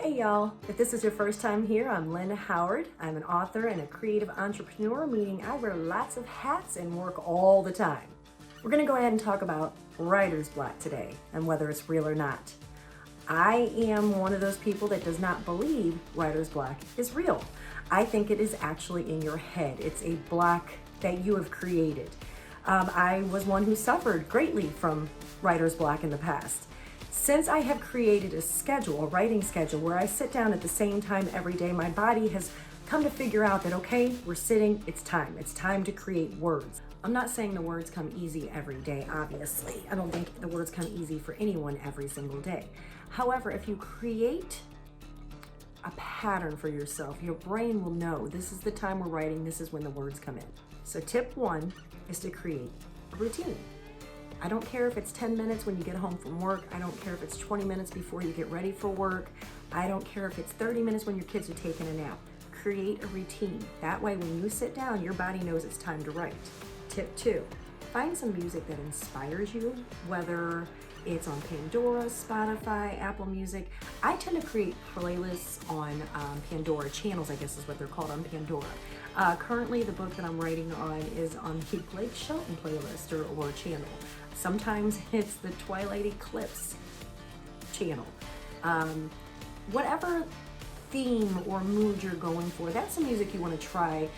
Hey y'all, if this is your first time here, I'm Lynn Howard. I'm an author and a creative entrepreneur, meaning I wear lots of hats and work all the time. We're gonna go ahead and talk about writer's block today and whether it's real or not. I am one of those people that does not believe writer's block is real. I think it is actually in your head. It's a block that you have created. I was one who suffered greatly from writer's block in the past. Since I have created a schedule, a writing schedule, where I sit down at the same time every day, my body has come to figure out that, okay, we're sitting, it's time to create words. I'm not saying the words come easy every day, obviously. I don't think the words come easy for anyone every single day. However, if you create a pattern for yourself, your brain will know this is the time we're writing, this is when the words come in. So tip one is to create a routine. I don't care if it's 10 minutes when you get home from work. I don't care if it's 20 minutes before you get ready for work. I don't care if it's 30 minutes when your kids are taking a nap. Create a routine. That way, when you sit down, your body knows it's time to write. Tip two, find some music that inspires you, whether it's on Pandora, Spotify, Apple Music. I tend to create playlists on Pandora, channels I guess is what they're called on Pandora. Currently, the book that I'm writing on is on the Blake Shelton playlist or channel. Sometimes it's the Twilight Eclipse channel. Whatever theme or mood you're going for, that's the music you want to try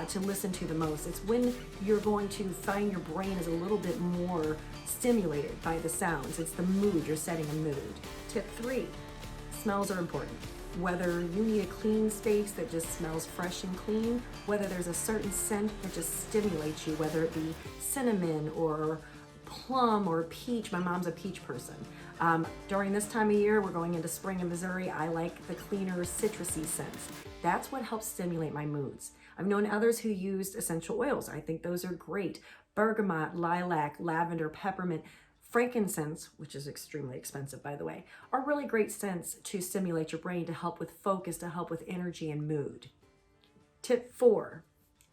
to listen to the most. It's when you're going to find your brain is a little bit more stimulated by the sounds. It's the mood, you're setting a mood. Tip three, smells are important. Whether you need a clean space that just smells fresh and clean, whether there's a certain scent that just stimulates you, whether it be cinnamon or plum or peach. My mom's a peach person. During this time of year, we're going into spring in Missouri, I like the cleaner citrusy scents. That's what helps stimulate my moods. I've known others who used essential oils. I think those are great. Bergamot, lilac, lavender, peppermint, frankincense, which is extremely expensive by the way, are really great scents to stimulate your brain, to help with focus, to help with energy and mood. Tip four,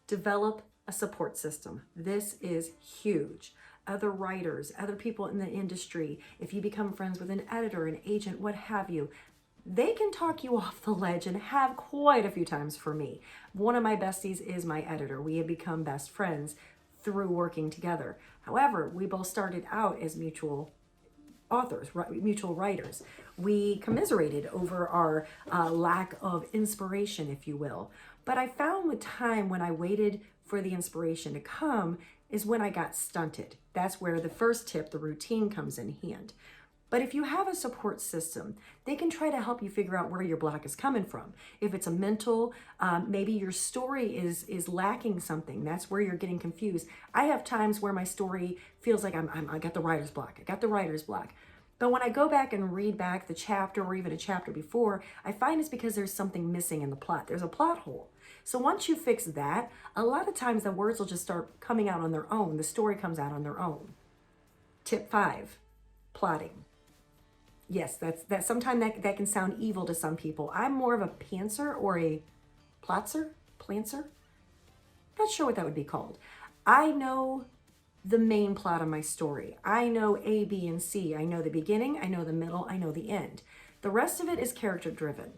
develop a support system. This is huge. Other writers, other people in the industry, if you become friends with an editor, an agent, what have you, they can talk you off the ledge and have quite a few times for me. One of my besties is my editor. We have become best friends through working together. However, we both started out as mutual authors, mutual writers. We commiserated over our lack of inspiration, if you will. But I found with time, when I waited for the inspiration to come, is when I got stunted. That's where the first tip, the routine, comes in hand. But if you have a support system, they can try to help you figure out where your block is coming from. If it's a mental, maybe your story is lacking something. That's where you're getting confused. I have times where my story feels like I got the writer's block. I got the writer's block. But when I go back and read back the chapter or even a chapter before, I find it's because there's something missing in the plot. There's a plot hole. So once you fix that, a lot of times the words will just start coming out on their own. The story comes out on their own. Tip five, plotting. Yes, that's sometimes that can sound evil to some people. I'm more of a pantser or a plantser. Not sure what that would be called. I know the main plot of my story. I know A, B, and C. I know the beginning, I know the middle, I know the end. The rest of it is character driven.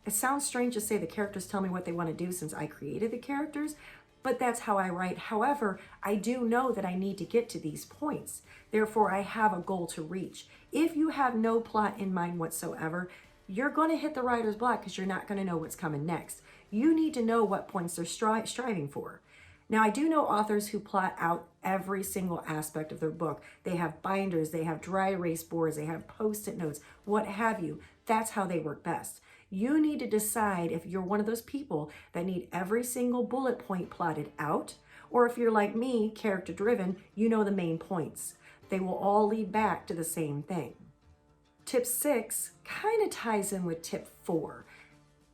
It sounds strange to say the characters tell me what they want to do since I created the characters, but that's how I write. However, I do know that I need to get to these points. Therefore, I have a goal to reach. If you have no plot in mind whatsoever, you're going to hit the writer's block because you're not going to know what's coming next. You need to know what points they're striving for. Now, I do know authors who plot out every single aspect of their book. They have binders, they have dry erase boards, they have post-it notes, what have you. That's how they work best. You need to decide if you're one of those people that need every single bullet point plotted out, or if you're like me, character driven, you know the main points. They will all lead back to the same thing. Tip six kind of ties in with tip four,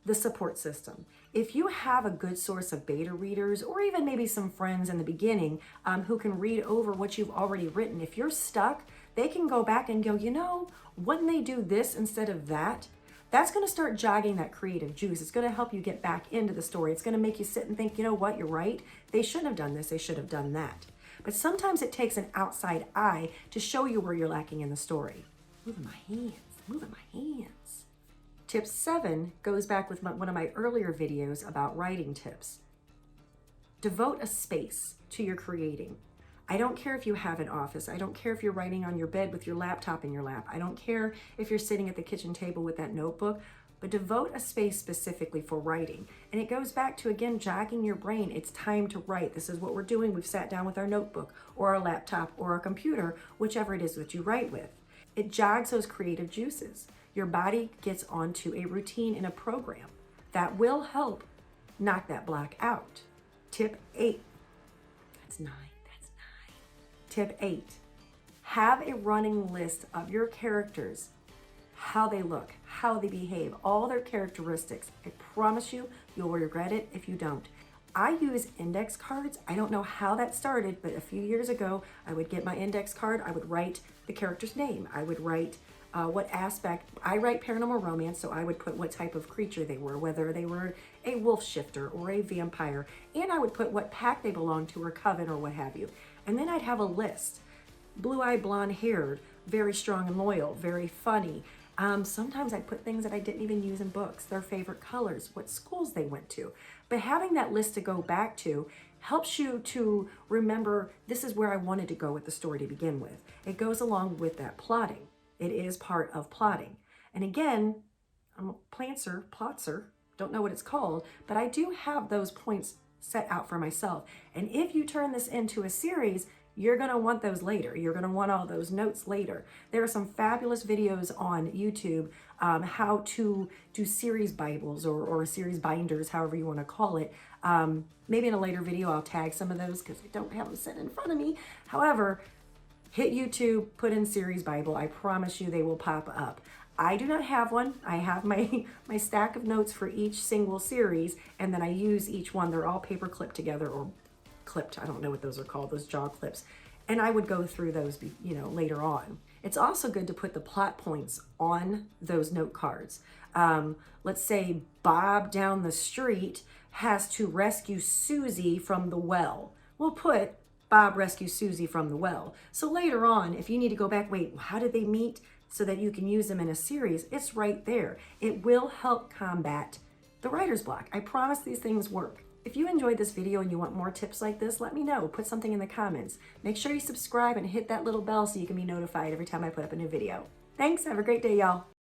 the support system. If you have a good source of beta readers, or even maybe some friends in the beginning who can read over what you've already written, if you're stuck, they can go back and go, you know, wouldn't they do this instead of that? That's going to start jogging that creative juice. It's going to help you get back into the story. It's going to make you sit and think, you know what, you're right. They shouldn't have done this. They should have done that. But sometimes it takes an outside eye to show you where you're lacking in the story. Moving my hands. Tip 7 goes back with one of my earlier videos about writing tips. Devote a space to your creating. I don't care if you have an office. I don't care if you're writing on your bed with your laptop in your lap. I don't care if you're sitting at the kitchen table with that notebook, but devote a space specifically for writing. And it goes back to, again, jogging your brain. It's time to write. This is what we're doing. We've sat down with our notebook or our laptop or our computer, whichever it is that you write with. It jogs those creative juices. Your body gets onto a routine and a program that will help knock that block out. Tip 8. That's 9. Tip 8, have a running list of your characters, how they look, how they behave, all their characteristics. I promise you, you'll regret it if you don't. I use index cards. I don't know how that started, but a few years ago, I would get my index card. I would write the character's name. I would write what aspect. I write paranormal romance, so I would put what type of creature they were, whether they were a wolf shifter or a vampire, and I would put what pack they belonged to or coven or what have you. And then I'd have a list. Blue-eyed, blonde-haired, very strong and loyal, very funny. Sometimes I'd put things that I didn't even use in books, their favorite colors, what schools they went to. But having that list to go back to helps you to remember, this is where I wanted to go with the story to begin with. It goes along with that plotting. It is part of plotting. And again, I'm a plotzer, don't know what it's called, but I do have those points set out for myself. And if you turn this into a series, you're going to want those later. You're going to want all those notes later. There are some fabulous videos on YouTube, how to do series Bibles or series binders, however you want to call it. Maybe in a later video, I'll tag some of those because I don't have them set in front of me. However, hit YouTube, put in series Bible. I promise you they will pop up. I do not have one. I have my stack of notes for each single series, and then I use each one. They're all paper clipped together or clipped. I don't know what those are called, those jaw clips. And I would go through those, later on. It's also good to put the plot points on those note cards. Let's say Bob down the street has to rescue Susie from the well. We'll put Bob rescues Susie from the well. So later on, if you need to go back, wait, how did they meet? So that you can use them in a series, it's right there. It will help combat the writer's block. I promise these things work. If you enjoyed this video and you want more tips like this, let me know. Put something in the comments. Make sure you subscribe and hit that little bell so you can be notified every time I put up a new video. Thanks, have a great day, y'all.